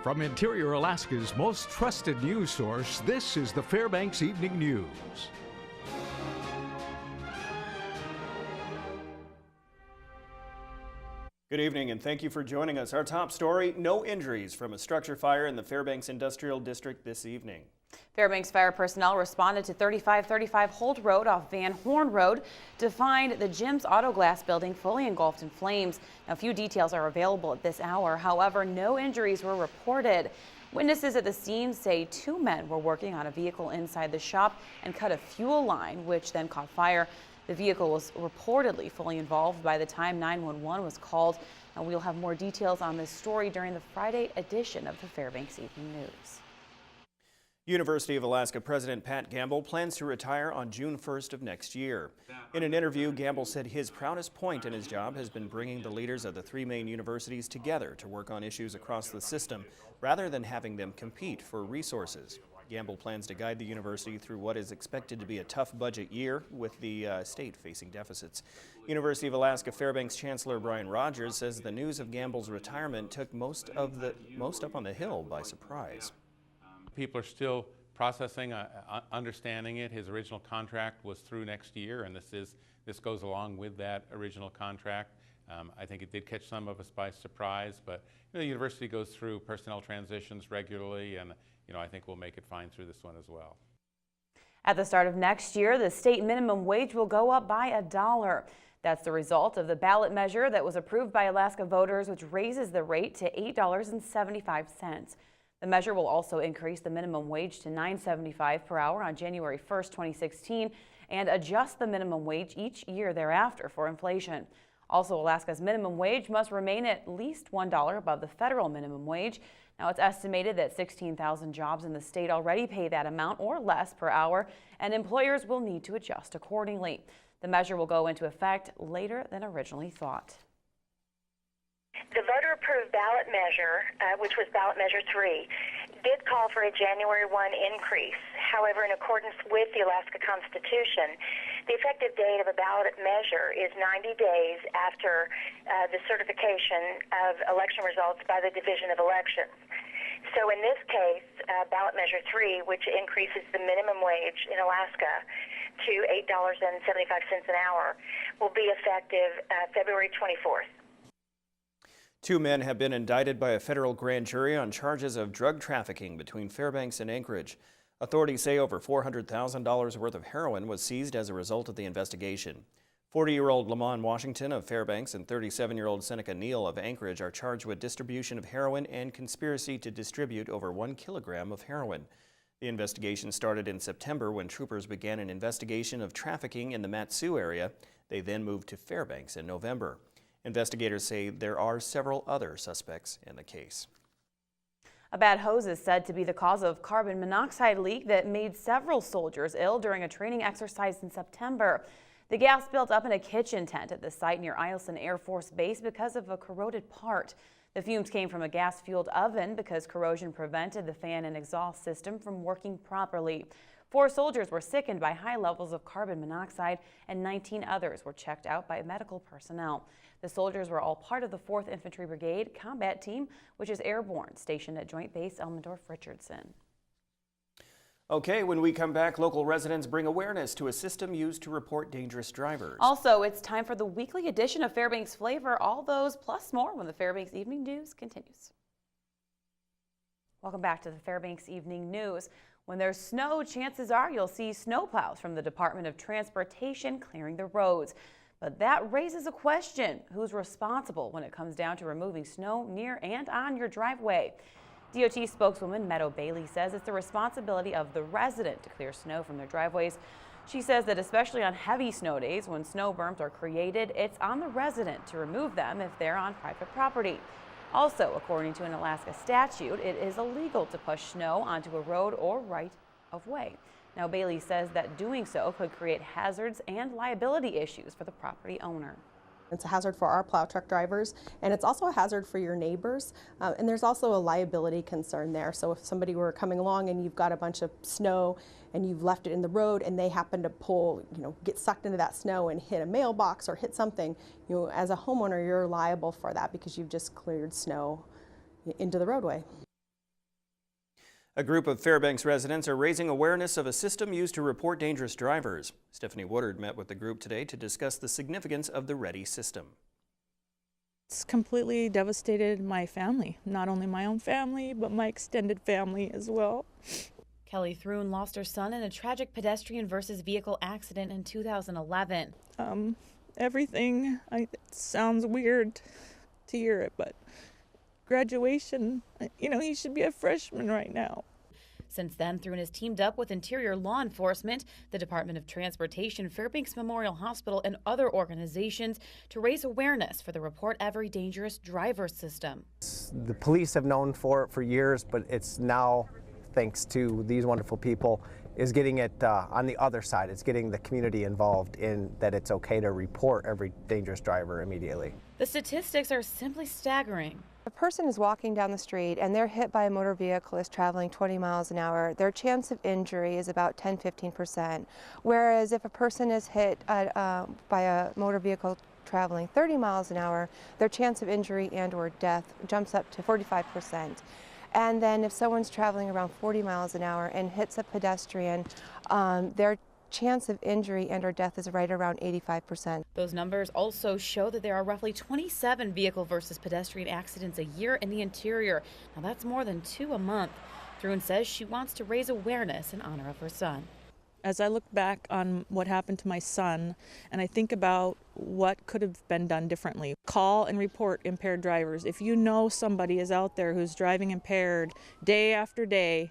From Interior Alaska's most trusted news source, this is the Fbx Evening News. Good evening and thank you for joining us. Our top story, no injuries from a structure fire in the Fairbanks Industrial District this evening. Fairbanks fire personnel responded to 3535 Holt Road off Van Horn Road to find the Jim's Auto Glass building fully engulfed in flames. Now, a few details are available at this hour. However, no injuries were reported. Witnesses at the scene say two men were working on a vehicle inside the shop and cut a fuel line, which then caught fire. The vehicle was reportedly fully involved by the time 911 was called. Now, we'll have more details on this story during the Friday edition of the Fairbanks Evening News. University of Alaska President Pat Gamble plans to retire on June 1st of next year. In an interview, Gamble said his proudest point in his job has been bringing the leaders of the three main universities together to work on issues across the system rather than having them compete for resources. Gamble plans to guide the university through what is expected to be a tough budget year with the state facing deficits. University of Alaska Fairbanks Chancellor Brian Rogers says the news of Gamble's retirement took most up on the Hill by surprise. People are still processing, understanding it. His original contract was through next year, and this goes along with that original contract. I think it did catch some of us by surprise, but the university goes through personnel transitions regularly, and I think we'll make it fine through this one as well. At the start of next year, the state minimum wage will go up by $1. That's the result of the ballot measure that was approved by Alaska voters, which raises the rate to $8.75. The measure will also increase the minimum wage to $9.75 per hour on January 1st, 2016, and adjust the minimum wage each year thereafter for inflation. Also, Alaska's minimum wage must remain at least $1 above the federal minimum wage. Now, it's estimated that 16,000 jobs in the state already pay that amount or less per hour, and employers will need to adjust accordingly. The measure will go into effect later than originally thought. The voter-approved ballot measure, which was ballot measure 3, did call for a January 1 increase. However, in accordance with the Alaska Constitution, the effective date of a ballot measure is 90 days after the certification of election results by the Division of Elections. So in this case, ballot measure 3, which increases the minimum wage in Alaska to $8.75 an hour, will be effective February 24th. Two men have been indicted by a federal grand jury on charges of drug trafficking between Fairbanks and Anchorage. Authorities say over $400,000 worth of heroin was seized as a result of the investigation. 40-year-old Lamont Washington of Fairbanks and 37-year-old Seneca Neal of Anchorage are charged with distribution of heroin and conspiracy to distribute over 1 kilogram of heroin. The investigation started in September when troopers began an investigation of trafficking in the Mat-Su area. They then moved to Fairbanks in November. Investigators say there are several other suspects in the case. A bad hose is said to be the cause of carbon monoxide leak that made several soldiers ill during a training exercise in September. The gas built up in a kitchen tent at the site near Eielson Air Force Base because of a corroded part. The fumes came from a gas-fueled oven because corrosion prevented the fan and exhaust system from working properly. 4 soldiers were sickened by high levels of carbon monoxide, and 19 others were checked out by medical personnel. The soldiers were all part of the 4th Infantry Brigade combat team, which is airborne, stationed at Joint Base Elmendorf-Richardson. Okay, when we come back, local residents bring awareness to a system used to report dangerous drivers. Also, it's time for the weekly edition of Fairbanks Flavor. All those plus more when the Fairbanks Evening News continues. Welcome back to the Fairbanks Evening News. When there's snow, chances are you'll see snowplows from the Department of Transportation clearing the roads. But that raises a question: who's responsible when it comes down to removing snow near and on your driveway? DOT spokeswoman Meadow Bailey says it's the responsibility of the resident to clear snow from their driveways. She says that especially on heavy snow days when snow berms are created, it's on the resident to remove them if they're on private property. Also, according to an Alaska statute, it is illegal to push snow onto a road or right of way. Now, Bailey says that doing so could create hazards and liability issues for the property owner. It's a hazard for our plow truck drivers, and it's also a hazard for your neighbors. And there's also a liability concern there. So if somebody were coming along and you've got a bunch of snow and you've left it in the road and they happen to pull, get sucked into that snow and hit a mailbox or hit something, as a homeowner, you're liable for that because you've just cleared snow into the roadway. A group of Fairbanks residents are raising awareness of a system used to report dangerous drivers. Stephanie Woodard met with the group today to discuss the significance of the READY system. It's completely devastated my family, not only my own family, but my extended family as well. Kelly Thrun lost her son in a tragic pedestrian versus vehicle accident in 2011. Everything, it sounds weird to hear it, but graduation, he should be a freshman right now. Since then, Thrun has teamed up with Interior Law Enforcement, the Department of Transportation, Fairbanks Memorial Hospital, and other organizations to raise awareness for the Report Every Dangerous Driver system. The police have known for it for years, but it's now, thanks to these wonderful people, is getting it on the other side. It's getting the community involved in that it's okay to report every dangerous driver immediately. The statistics are simply staggering. If a person is walking down the street and they're hit by a motor vehicle is traveling 20 miles an hour, their chance of injury is about 10–15%. Whereas if a person is hit by a motor vehicle traveling 30 miles an hour, their chance of injury and/or death jumps up to 45%. And then if someone's traveling around 40 miles an hour and hits a pedestrian, their chance of injury and/or death is right around 85%. Those numbers also show that there are roughly 27 vehicle versus pedestrian accidents a year in the interior. Now that's more than 2 a month. Thrun says she wants to raise awareness in honor of her son. As I look back on what happened to my son, and I think about what could have been done differently. Call and report impaired drivers. If you know somebody is out there who's driving impaired day after day,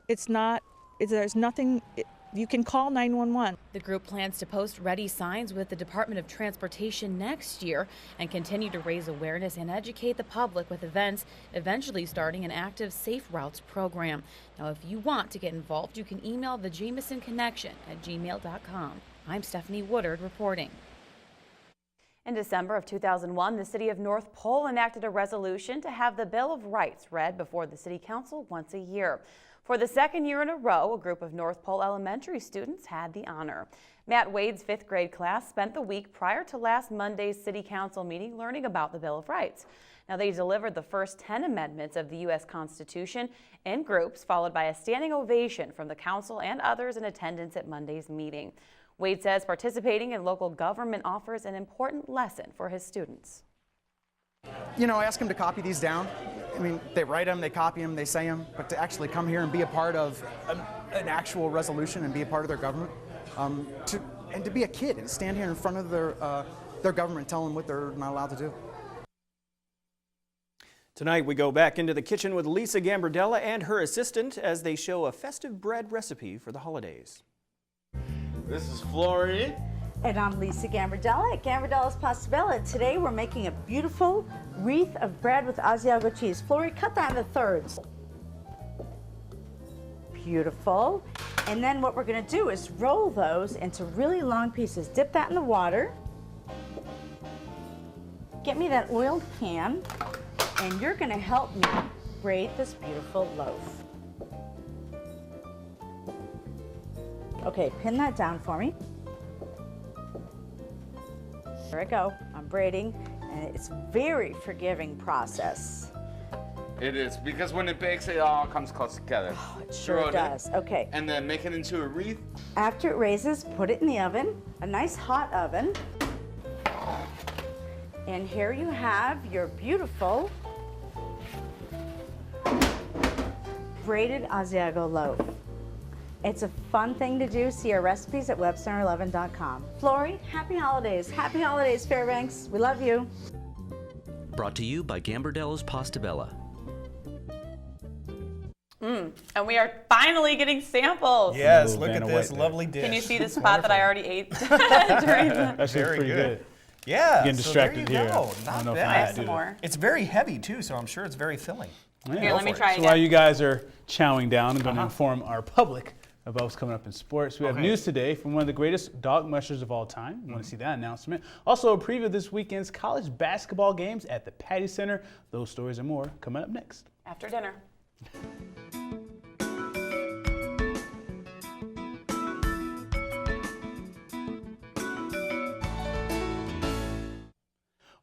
there's nothing. You can call 911. The group plans to post ready signs with the Department of Transportation next year and continue to raise awareness and educate the public with events, eventually starting an active Safe Routes program. Now, if you want to get involved, you can email the Jameson Connection at gmail.com. I'm Stephanie Woodard reporting. In December of 2001, the city of North Pole enacted a resolution to have the Bill of Rights read before the city council once a year. For the second year in a row, a group of North Pole elementary students had the honor. Matt Wade's 5th grade class spent the week prior to last Monday's city council meeting learning about the Bill of Rights. Now, they delivered the first 10 amendments of the U.S. Constitution in groups, followed by a standing ovation from the council and others in attendance at Monday's meeting. Wade says participating in local government offers an important lesson for his students. Ask them to copy these down. I mean, they write them, they copy them, they say them, but to actually come here and be a part of an actual resolution and be a part of their government, to be a kid and stand here in front of their government and tell them what they're not allowed to do. Tonight we go back into the kitchen with Lisa Gambardella and her assistant as they show a festive bread recipe for the holidays. This is Florian. And I'm Lisa Gambardella at Gambardella's Pastabella. Today we're making a beautiful wreath of bread with Asiago cheese. Flori, cut that into thirds. Beautiful. And then what we're going to do is roll those into really long pieces. Dip that in the water. Get me that oiled pan, and you're going to help me braid this beautiful loaf. Okay, pin that down for me. There I go. I'm braiding, and it's a very forgiving process. It is, because when it bakes, it all comes close together. Oh, it sure does. Okay. And then make it into a wreath. After it raises, put it in the oven, a nice hot oven. And here you have your beautiful braided Asiago loaf. It's a fun thing to do. See our recipes at webcenter11.com. Flori, happy holidays. Happy holidays, Fairbanks. We love you. Brought to you by Gambardella's Pastabella. And we are finally getting samples. Yes, look at this lovely dish. Can you see the spot that I already ate during the... That's very good. Yeah, getting distracted there you here. Go. Not bad. I have some more. It's very heavy too, so I'm sure it's very filling. Yeah, here, let me try it So again. while you guys are chowing down, I'm going to inform our public about what's coming up in sports. We have news today from one of the greatest dog mushers of all time. You want to see that announcement. Also, a preview of this weekend's college basketball games at the Patty Center. Those stories and more coming up next. After dinner.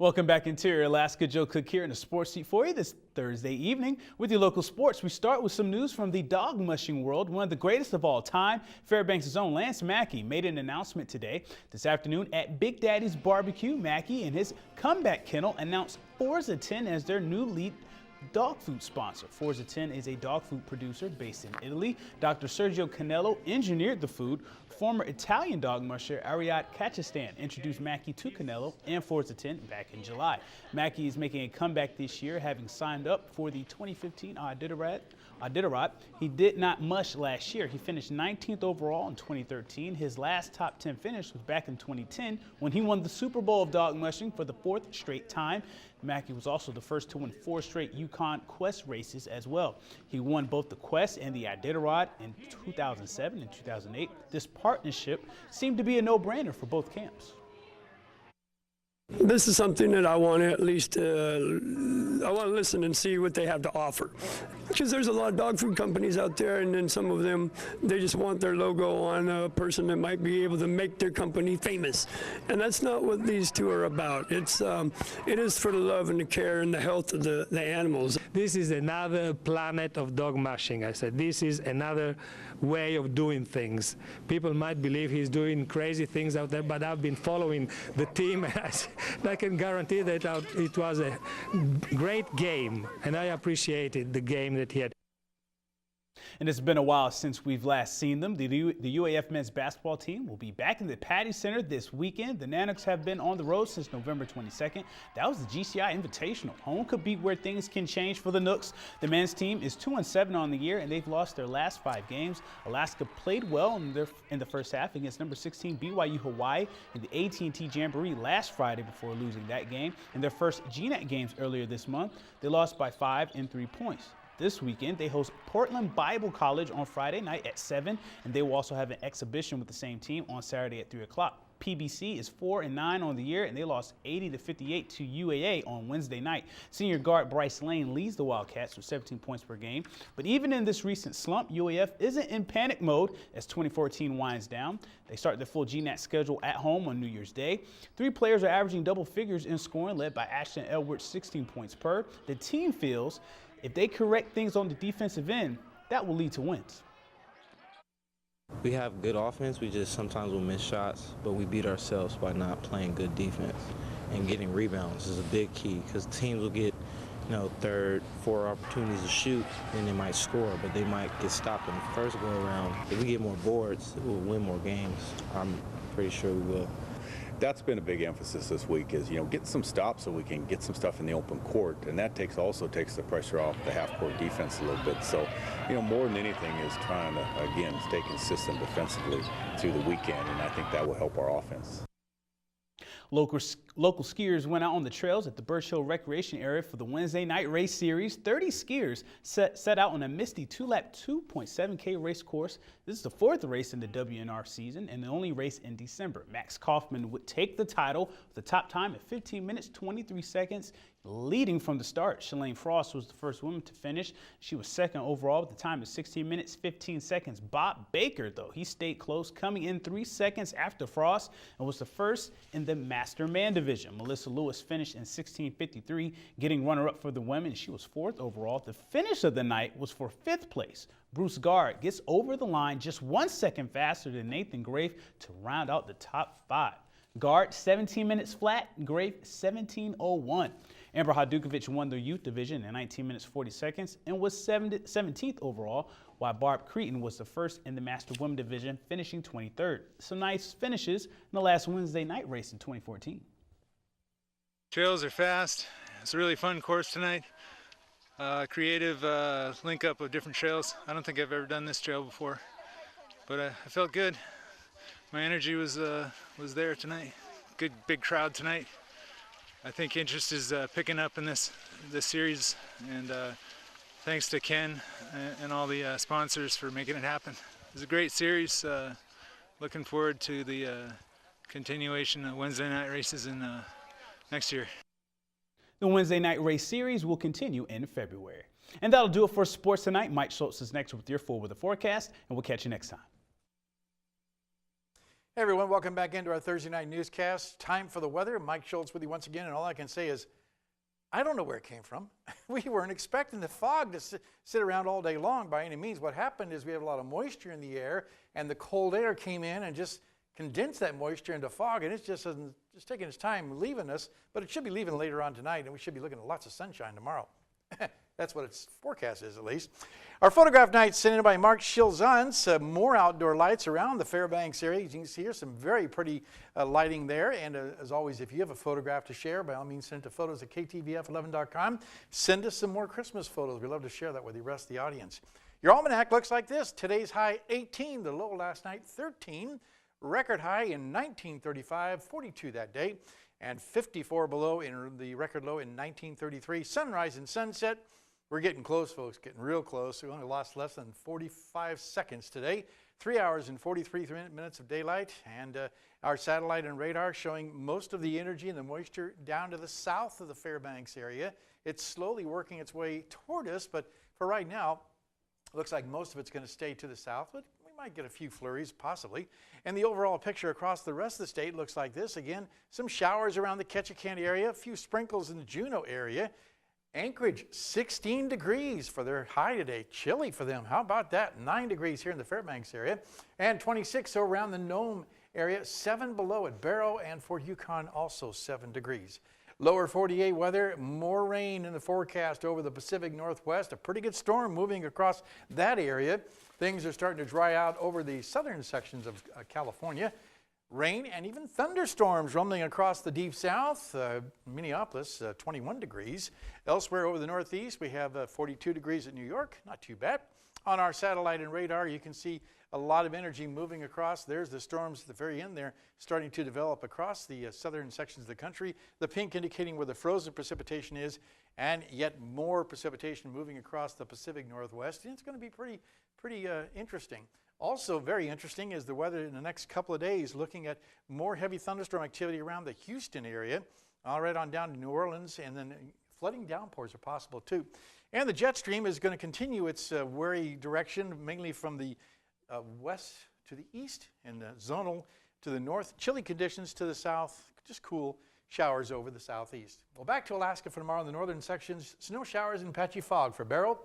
Welcome back, Interior Alaska. Joe Cook here in the sports seat for you this Thursday evening with your local sports. We start with some news from the dog mushing world. One of the greatest of all time, Fairbanks' own Lance Mackey made an announcement today. This afternoon at Big Daddy's Barbecue, Mackey and his comeback kennel announced Forza 10 as their new lead dog food sponsor. Forza 10 is a dog food producer based in Italy. Dr. Sergio Canello engineered the food. Former Italian dog musher Ariad Kachastan introduced Mackey to Canello and Forza 10 back in July. Mackey is making a comeback this year, having signed up for the 2015 Iditarod. He did not mush last year. He finished 19th overall in 2013. His last top 10 finish was back in 2010 when he won the Super Bowl of dog mushing for the 4th straight time. Mackey was also the first to win 4 straight Yukon Quest races as well. He won both the Quest and the Iditarod in 2007 and 2008. This partnership seemed to be a no-brainer for both camps. This is something that I want to at least, I want to listen and see what they have to offer. Because there's a lot of dog food companies out there, and then some of them, they just want their logo on a person that might be able to make their company famous. And that's not what these two are about. It is for the love and the care and the health of the animals. This is another planet of dog mushing. I said, this is another way of doing things. People might believe he's doing crazy things out there, but I've been following the team. I can guarantee that it was a great game, and I appreciated the game that he had. And it's been a while since we've last seen them. The UAF men's basketball team will be back in the Patty Center this weekend. The Nanooks have been on the road since November 22nd. That was the GCI Invitational. Home could be where things can change for the Nooks. The men's team is 2-7 on the year, and they've lost their last 5 games. Alaska played well in the first half against number 16 BYU Hawaii in the AT&T Jamboree last Friday before losing that game. In their first GNAT games earlier this month, they lost by 5 and 3 points. This weekend, they host Portland Bible College on Friday night at 7, and they will also have an exhibition with the same team on Saturday at 3 o'clock. PBC is 4-9 on the year, and they lost 80-58 to UAA on Wednesday night. Senior guard Bryce Lane leads the Wildcats with 17 points per game. But even in this recent slump, UAF isn't in panic mode as 2014 winds down. They start their full GNAT schedule at home on New Year's Day. 3 players are averaging double figures in scoring, led by Ashton Edwards, 16 points per. The team feels if they correct things on the defensive end, that will lead to wins. We have good offense, we just sometimes will miss shots, but we beat ourselves by not playing good defense. And getting rebounds is a big key, because teams will get, 3rd, 4 opportunities to shoot, and they might score, but they might get stopped in the first go around. If we get more boards, we'll win more games. I'm pretty sure we will. That's been a big emphasis this week is, get some stops so we can get some stuff in the open court, and that also takes the pressure off the half-court defense a little bit. So, more than anything is trying to, again, stay consistent defensively through the weekend, and I think that will help our offense. Local skiers went out on the trails at the Birch Hill Recreation Area for the Wednesday night race series. 30 skiers set out on a misty 2-lap 2.7K race course. This is the 4th race in the WNR season and the only race in December. Max Kaufman would take the title with the top time at 15 minutes, 23 seconds. Leading from the start, Shalane Frost was the first woman to finish. She was 2nd overall with the time of 16 minutes, 15 seconds. Bob Baker, though, he stayed close, coming in 3 seconds after Frost and was the first in the Master Man division. Melissa Lewis finished in 16:53, getting runner-up for the women. She was 4th overall. The finish of the night was for 5th place. Bruce Gard gets over the line just 1 second faster than Nathan Grafe to round out the top 5. Gard 17 minutes flat, Grafe 17:01. Amber Hadukovic won the youth division in 19 minutes 40 seconds and was 17th overall, while Barb Cretan was the first in the Master Women division, finishing 23rd. Some nice finishes in the last Wednesday night race in 2014. Trails are fast. It's a really fun course tonight. Creative link up of different trails. I don't think I've ever done this trail before, but I felt good. My energy was there tonight. Good big crowd tonight. I think interest is picking up in this series, and thanks to Ken and all the sponsors for making it happen. It was a great series. Looking forward to the continuation of Wednesday night races in next year. The Wednesday night race series will continue in February. And that'll do it for sports tonight. Mike Schultz is next with your full weather forecast, and we'll catch you next time. Hey everyone, welcome back into our Thursday night newscast. Time for the weather. Mike Schultz with you once again, and all I can say is, I don't know where it came from. We weren't expecting the fog to sit around all day long by any means. What happened is we have a lot of moisture in the air, and the cold air came in and just condensed that moisture into fog, and it's just taking its time leaving us, but it should be leaving later on tonight, and we should be looking at lots of sunshine tomorrow. That's what its forecast is, at least. Our photograph night sent in by Mark Schilzans. More outdoor lights around the Fairbanks area. You can see here some very pretty lighting there. And as always, if you have a photograph to share, by all means, send it to photos@ktvf11.com. Send us some more Christmas photos. We'd love to share that with the rest of the audience. Your almanac looks like this. Today's high 18, the low last night 13. Record high in 1935, 42 that day, and 54 below in the record low in 1933. Sunrise and sunset. We're getting close, folks, getting real close. We only lost less than 45 seconds today. 3 hours and 43 minutes of daylight, and our satellite and radar showing most of the energy and the moisture down to the south of the Fairbanks area. It's slowly working its way toward us, but for right now, it looks like most of it's going to stay to the south, but we might get a few flurries, possibly. And the overall picture across the rest of the state looks like this. Again, some showers around the Ketchikan area, a few sprinkles in the Juneau area. Anchorage, 16 degrees for their high today. Chilly for them. How about that? 9 degrees here in the Fairbanks area. And 26 around the Nome area. 7 below at Barrow, and Fort Yukon also 7 degrees. Lower 48 weather, more rain in the forecast over the Pacific Northwest. A pretty good storm moving across that area. Things are starting to dry out over the southern sections of California. Rain and even thunderstorms rumbling across the deep south. Minneapolis, 21 degrees. Elsewhere over the northeast, we have 42 degrees at New York. Not too bad. On our satellite and radar, you can see a lot of energy moving across. There's the storms at the very end there starting to develop across the southern sections of the country. The pink indicating where the frozen precipitation is, and yet more precipitation moving across the Pacific Northwest. And it's going to be pretty interesting. Also very interesting is the weather in the next couple of days, looking at more heavy thunderstorm activity around the Houston area, all right on down to New Orleans, and then flooding downpours are possible too. And the jet stream is going to continue its wary direction, mainly from the west to the east and zonal to the north. Chilly conditions to the south, just cool showers over the southeast. Well, back to Alaska for tomorrow in the northern sections. Snow showers and patchy fog for Barrow.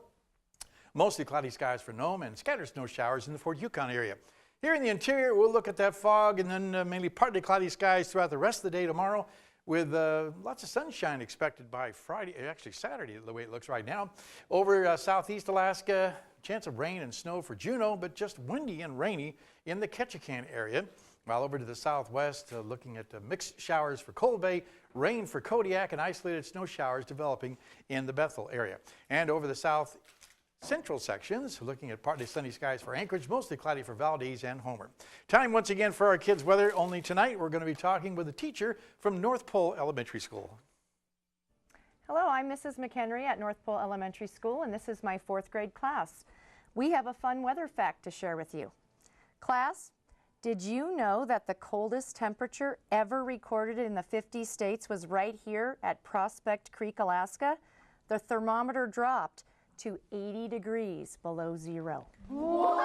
Mostly cloudy skies for Nome, and scattered snow showers in the Fort Yukon area. Here in the interior, we'll look at that fog and then mainly partly cloudy skies throughout the rest of the day tomorrow, with lots of sunshine expected by Friday, actually Saturday, the way it looks right now. Over southeast Alaska, chance of rain and snow for Juneau, but just windy and rainy in the Ketchikan area. While over to the southwest, looking at mixed showers for Cold Bay, rain for Kodiak, and isolated snow showers developing in the Bethel area. And over the south central sections, looking at partly sunny skies for Anchorage, mostly cloudy for Valdez and Homer. Time once again for our kids' weather. Only tonight we're going to be talking with a teacher from North Pole Elementary School. Hello, I'm Mrs. McHenry at North Pole Elementary School, and this is my 4th grade class. We have a fun weather fact to share with you. Class, did you know that the coldest temperature ever recorded in the 50 states was right here at Prospect Creek, Alaska? The thermometer dropped to 80 degrees below zero. Whoa!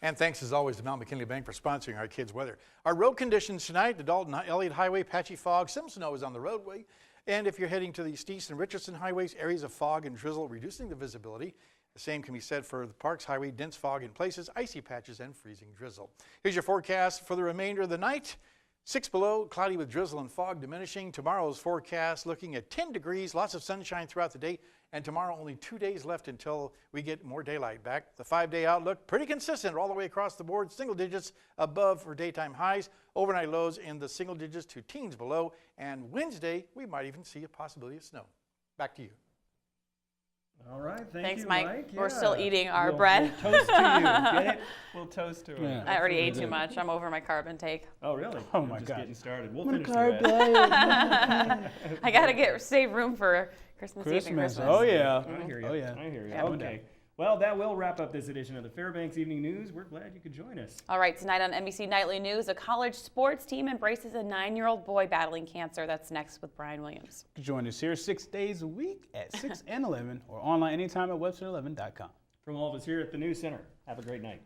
And thanks as always to Mount McKinley Bank for sponsoring our kids' weather. Our road conditions tonight, the Dalton-Elliott Highway, patchy fog, some snow is on the roadway. And if you're heading to the East and Richardson highways, areas of fog and drizzle reducing the visibility. The same can be said for the Parks Highway, dense fog in places, icy patches, and freezing drizzle. Here's your forecast for the remainder of the night. 6 below, cloudy with drizzle and fog diminishing. Tomorrow's forecast looking at 10 degrees, lots of sunshine throughout the day, and tomorrow only 2 days left until we get more daylight back. The 5-day outlook, pretty consistent all the way across the board, single digits above for daytime highs, overnight lows in the single digits to teens below, and Wednesday, we might even see a possibility of snow. Back to you. All right, Thanks, you, Mike. Yeah. We're still eating our bread. We'll toast to you. Get it? We'll toast to it. Yeah. I already ate too much. I'm over my carb intake. Oh, really? Oh, my just God. Getting started. We'll finish the I got to save room for Christmas Eve and Christmas. Oh, yeah. I hear you. Oh, yeah. I hear you. Yeah. Okay. Well, that will wrap up this edition of the Fairbanks Evening News. We're glad you could join us. All right, tonight on NBC Nightly News, a college sports team embraces a 9-year-old boy battling cancer. That's next with Brian Williams. Join us here 6 days a week at 6 and 11 or online anytime at webster11.com. From all of us here at the News Center, have a great night.